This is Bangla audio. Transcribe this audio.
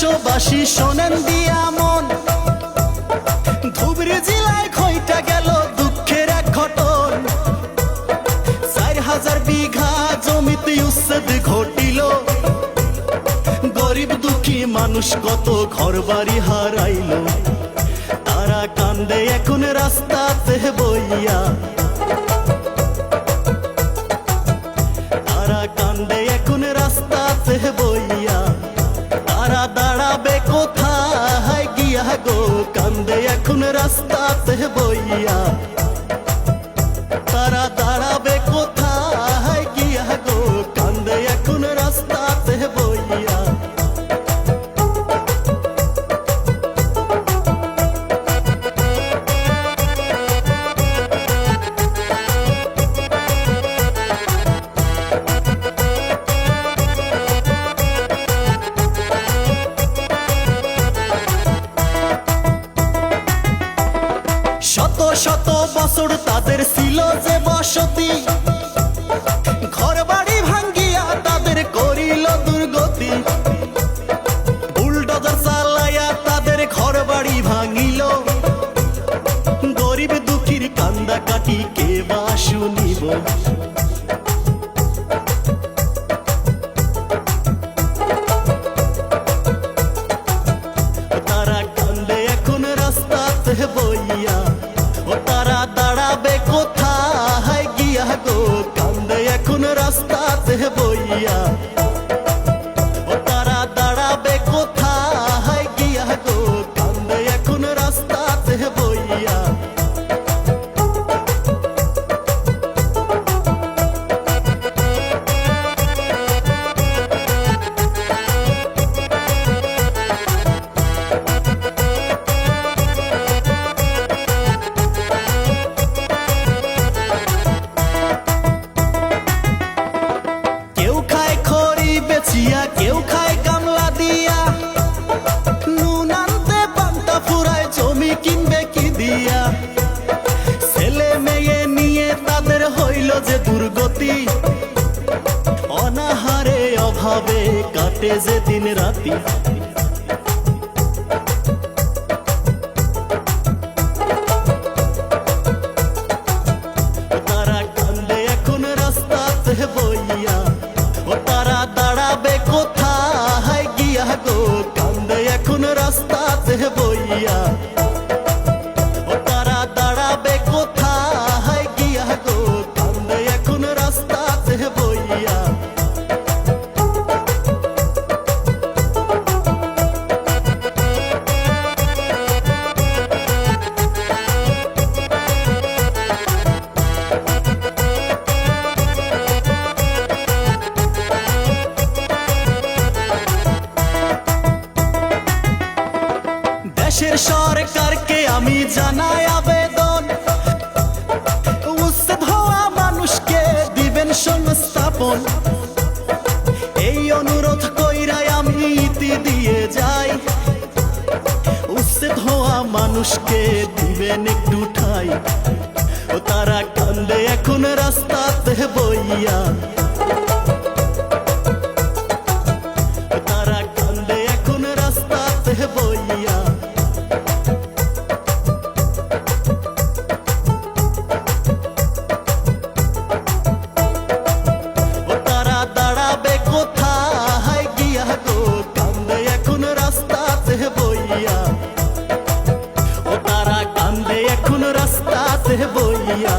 দেশবাসী শোনেন দিয়া মন, ধুবড়ী জেলায় খইটা গেল দুঃখের এক ঘটন। 4000 বিঘা জমিতে উচ্ছেদ ঘটিল, গরিব দুঃখী মানুষ কত ঘর বাড়ি হারাইল। তারা কান্দে এখন রাস্তাতে বইয়া, তারা কান্দে এখন রাস্তাতে বইয়া। তারা দাঁড়াবে কোথায় গিয়া গো, কান্দে এখন রাস্তাতে বইয়া। তারা দাঁড়াবে কোথায় গিয়া গো, কান্দে এখন রাস্তাতে বইয়া। শত শত বছর তাদের ছিল যে বসতি, ঘর বাড়ি ভাঙ্গিয়া তাদের করিল দুর্গতি। বুলডোজার চালাইয়া তাদের ঘর বাড়ি ভাঙিল, গরিব দুঃখীর কান্দা কাটি কে বা শুনিব। তারা কান্দে এখন রাস্তাতে বইয়া, ও তারা দাঁড়াবে কোথায় গিয়া গো, কান্দে এখন রাস্তাতে বইয়া। ও তারা দাঁড়াবে কোথায় গিয়া গো, কান্দে এখন রাস্তাতে বইয়া। কেউ খায় গামলা দিয়া, নুন আনতে পান্তা ফুরায় জমি কিনবে কি দিয়া। ছেলে মেয়ে নিয়ে তাদের হইল যে দুর্গতি, অনাহারে অভাবে কাটে যে দিন রাতি। তারা কান্দে এখন রাস্তাতে বইয়া, ও তারা দাঁড়াবে কোথায় গিয়া গো, কান্দে এখন রাস্তাতে বইয়া। ও তারা দাঁড়াবে কোথায় গিয়া গো, কান্দে এখন রাস্তাতে বইয়া। দেশের সরকারকে আমি জানাই আবেদন, উচ্ছেদ হওয়া মানুষকে দিবেন সংস্থাপন। এই অনুরোধ কইরাই আমি ইতি দিয়ে যাই, উচ্ছেদ হওয়া মানুষকে দিবেন একটু ঠাই। ও তারা কান্দে এখন রাস্তাতে বইয়া, তারা কান্দে এখন রাস্তাতে বইয়া। ও তারা দাঁড়াবে কোথায় গিয়া গো, কান্দে এখন রাস্তাতে বইয়া। ও তারা কান্দে এখন রাস্তাতে বইয়া।